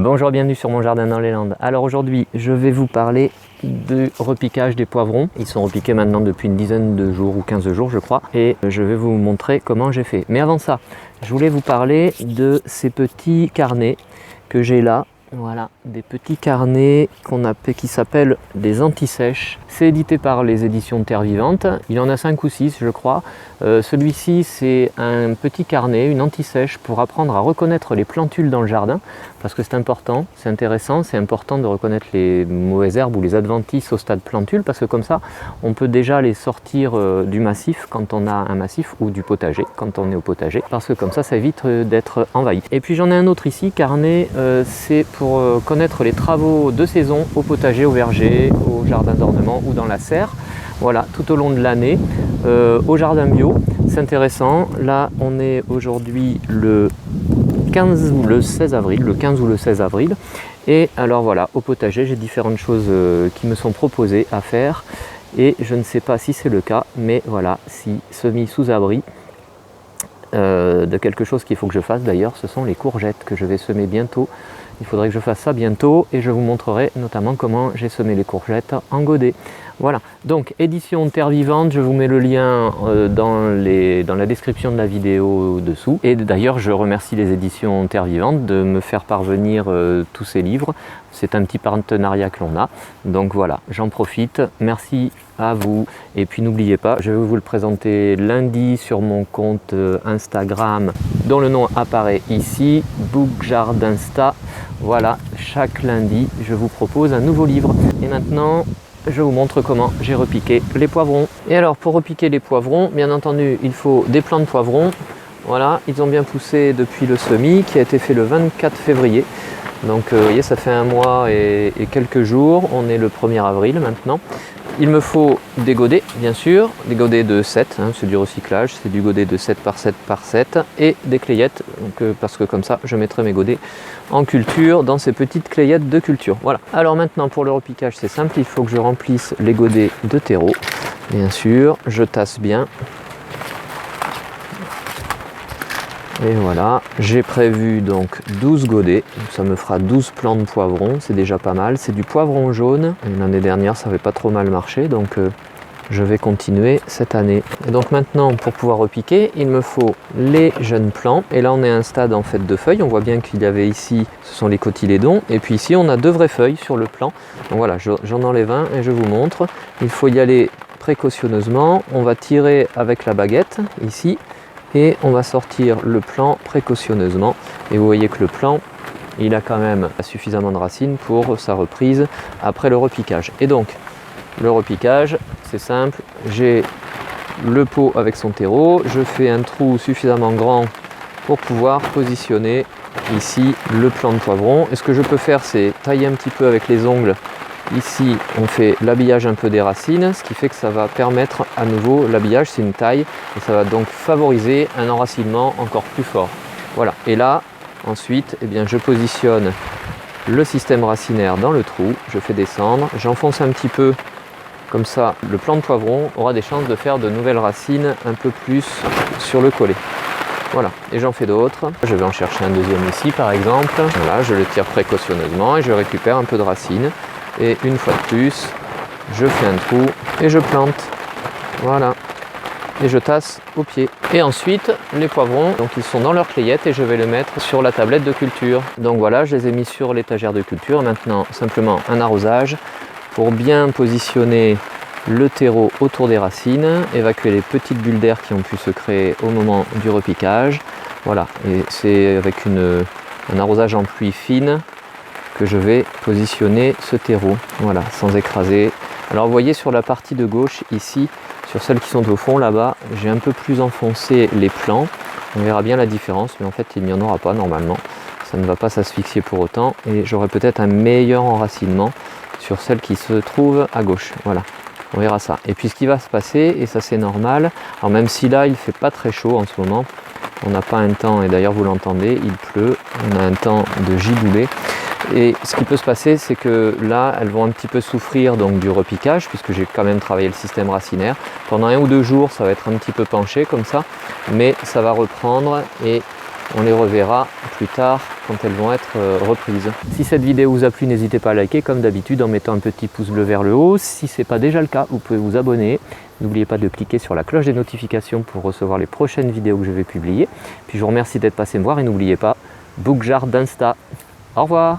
Bonjour, bienvenue sur mon jardin dans les Landes. Alors aujourd'hui, je vais vous parler du repiquage des poivrons. Ils sont repiqués maintenant depuis une dizaine de jours ou 15 jours je crois. Et je vais vous montrer comment j'ai fait. Mais avant ça, je voulais vous parler de ces petits carnets que j'ai là. Voilà, des petits carnets qui s'appellent des anti-sèches. C'est édité par les éditions Terre Vivante. Il y en a 5 ou 6 je crois. Celui-ci c'est un petit carnet, une anti-sèche pour apprendre à reconnaître les plantules dans le jardin. Parce que c'est important, c'est intéressant, c'est important de reconnaître les mauvaises herbes ou les adventices au stade plantule. Parce que comme ça, on peut déjà les sortir du massif quand on a un massif ou du potager quand on est au potager. Parce que comme ça évite d'être envahi. Et puis j'en ai un autre ici, carnet, c'est pour connaître les travaux de saison au potager, au verger, au jardin d'ornement ou dans la serre. Voilà, tout au long de l'année, au jardin bio. C'est intéressant. Là, on est aujourd'hui le 15 ou le 16 avril. Et alors voilà, au potager, j'ai différentes choses qui me sont proposées à faire. Et je ne sais pas si c'est le cas, mais voilà, si semis sous abri de quelque chose qu'il faut que je fasse d'ailleurs, ce sont les courgettes que je vais semer bientôt. Il faudrait que je fasse ça bientôt et je vous montrerai notamment comment j'ai semé les courgettes en godet. Voilà, donc édition Terre Vivante, je vous mets le lien dans la description de la vidéo dessous. Et d'ailleurs, je remercie les éditions Terre Vivante de me faire parvenir tous ces livres. C'est un petit partenariat que l'on a. Donc voilà, j'en profite. Merci à vous. Et puis n'oubliez pas, je vais vous le présenter lundi sur mon compte Instagram, dont le nom apparaît ici, BookJardinsta. Voilà, chaque lundi, je vous propose un nouveau livre. Et maintenant, je vous montre comment j'ai repiqué les poivrons. Et alors, pour repiquer les poivrons, bien entendu, il faut des plants de poivrons. Voilà, ils ont bien poussé depuis le semis qui a été fait le 24 février. Donc, vous voyez, ça fait un mois et quelques jours. On est le 1er avril maintenant. Il me faut des godets, bien sûr, des godets de 7, hein, c'est du recyclage, c'est du godet de 7 par 7 par 7 et des clayettes, donc, parce que comme ça je mettrai mes godets en culture dans ces petites clayettes de culture. Voilà. Alors maintenant pour le repiquage c'est simple, il faut que je remplisse les godets de terreau, bien sûr, je tasse bien. Et voilà, j'ai prévu donc 12 godets, ça me fera 12 plants de poivrons, c'est déjà pas mal. C'est du poivron jaune, l'année dernière ça n'avait pas trop mal marché, donc je vais continuer cette année. Et donc maintenant, pour pouvoir repiquer, il me faut les jeunes plants. Et là on est à un stade en fait de feuilles, on voit bien qu'il y avait ici, ce sont les cotylédons, et puis ici on a 2 vraies feuilles sur le plant. Donc voilà, j'en enlève un et je vous montre. Il faut y aller précautionneusement, on va tirer avec la baguette, ici, et on va sortir le plant précautionneusement. Et vous voyez que le plant, il a quand même suffisamment de racines pour sa reprise après le repiquage. Et donc, le repiquage, c'est simple, j'ai le pot avec son terreau, je fais un trou suffisamment grand pour pouvoir positionner ici le plant de poivron. Et ce que je peux faire, c'est tailler un petit peu avec les ongles. Ici, on fait l'habillage un peu des racines, ce qui fait que ça va permettre à nouveau, l'habillage c'est une taille, et ça va donc favoriser un enracinement encore plus fort. Voilà, et là, ensuite, eh bien, je positionne le système racinaire dans le trou, je fais descendre, j'enfonce un petit peu, comme ça le plant de poivron aura des chances de faire de nouvelles racines un peu plus sur le collet. Voilà, et j'en fais d'autres. Je vais en chercher un deuxième ici par exemple. Voilà, je le tire précautionneusement et je récupère un peu de racines. Et une fois de plus, je fais un trou et je plante. Voilà. Et je tasse au pied. Et ensuite, les poivrons, donc ils sont dans leur clayette et je vais les mettre sur la tablette de culture. Donc voilà, je les ai mis sur l'étagère de culture. Maintenant, simplement un arrosage pour bien positionner le terreau autour des racines, évacuer les petites bulles d'air qui ont pu se créer au moment du repiquage. Voilà, et c'est avec un arrosage en pluie fine que je vais positionner ce terreau, voilà, sans écraser. Alors vous voyez sur la partie de gauche ici, sur celles qui sont au fond là-bas, j'ai un peu plus enfoncé les plants. On verra bien la différence, mais en fait il n'y en aura pas normalement. Ça ne va pas s'asphyxier pour autant et j'aurai peut-être un meilleur enracinement sur celles qui se trouvent à gauche. Voilà, on verra ça. Et puis ce qui va se passer, et ça c'est normal, alors même si là il ne fait pas très chaud en ce moment, on n'a pas un temps, et d'ailleurs vous l'entendez, il pleut, on a un temps de giboulée. Et ce qui peut se passer, c'est que là, elles vont un petit peu souffrir donc du repiquage, puisque j'ai quand même travaillé le système racinaire. Pendant 1 ou 2 jours, ça va être un petit peu penché comme ça, mais ça va reprendre et On les reverra plus tard quand elles vont être reprises. Si cette vidéo vous a plu, n'hésitez pas à liker comme d'habitude en mettant un petit pouce bleu vers le haut. Si ce n'est pas déjà le cas, vous pouvez vous abonner. N'oubliez pas de cliquer sur la cloche des notifications pour recevoir les prochaines vidéos que je vais publier. Puis je vous remercie d'être passé me voir et n'oubliez pas, Bookjar d'Insta. Au revoir.